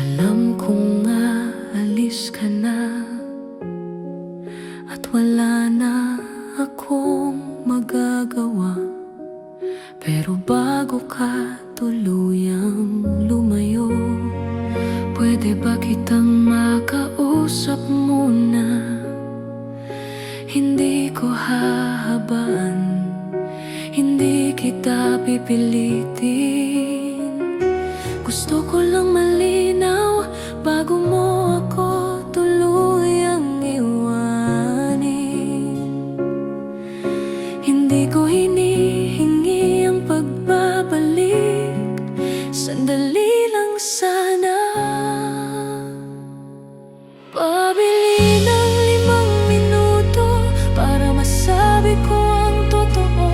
Alam kong aalis ka na at wala na akong magagawa. Pero bago ka tuluyang lumayo, pwede ba kitang makausap muna? Hindi ko hahabaan, hindi kita pipilitin. Gusto ko lang malinaw bago mo ako tuluyang iwanin. Hindi ko hinihingi ang pagbabalik, sandali lang sana. Pabili ng 5 minuto para masabi ko ang totoo.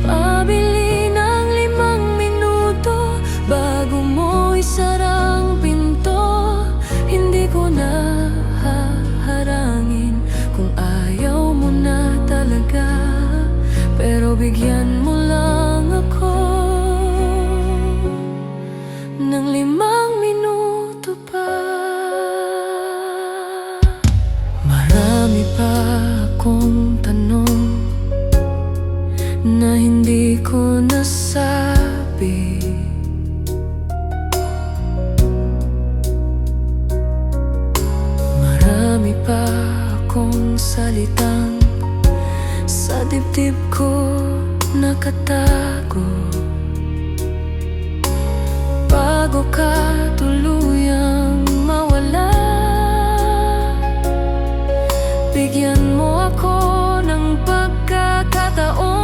Pabili ng 5 minuto bago mo isara ang pinto. Hindi ko na haharangin kung ayaw mo na talaga, pero bigyan mo lang ako ng 5 minuto pa. Marami pa akong tanong na hindi ko nasabi. Marami pa akong salitang sa dibdib ko nakatago. Bago ka tuluyang mawala, bigyan mo ako ng pagkakataon.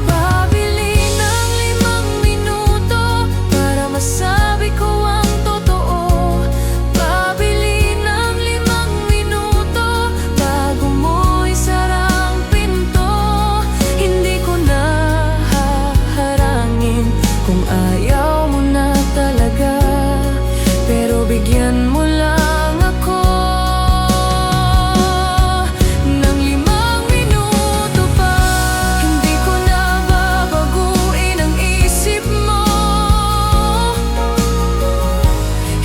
Pabili ng 5 minuto para masabi ko ang totoo. Pabili ng 5 minuto bago mo isara ang pinto. Hindi ko na haharangin kung ayaw mo na talaga, pero bigyan mo lang ako ng 5 minuto pa. Hindi ko na babaguin ang isip mo,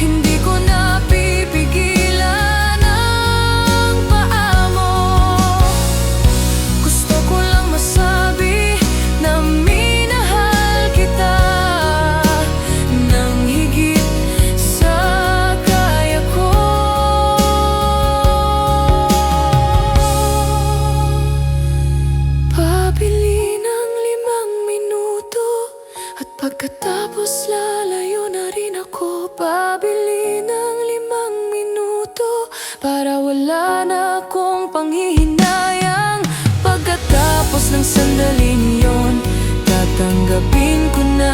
hindi ko na pipigilan ang paa mo. Gusto ko lang masabi na minahal kita ng higit sa kaya ko. Pabili ng 5 minuto at pagkatapos lalayo na rin ako. Pabili ng 5 minuto para wala na akong panghihinayang. Pagkatapos ng sandaling yon, tatanggapin ko na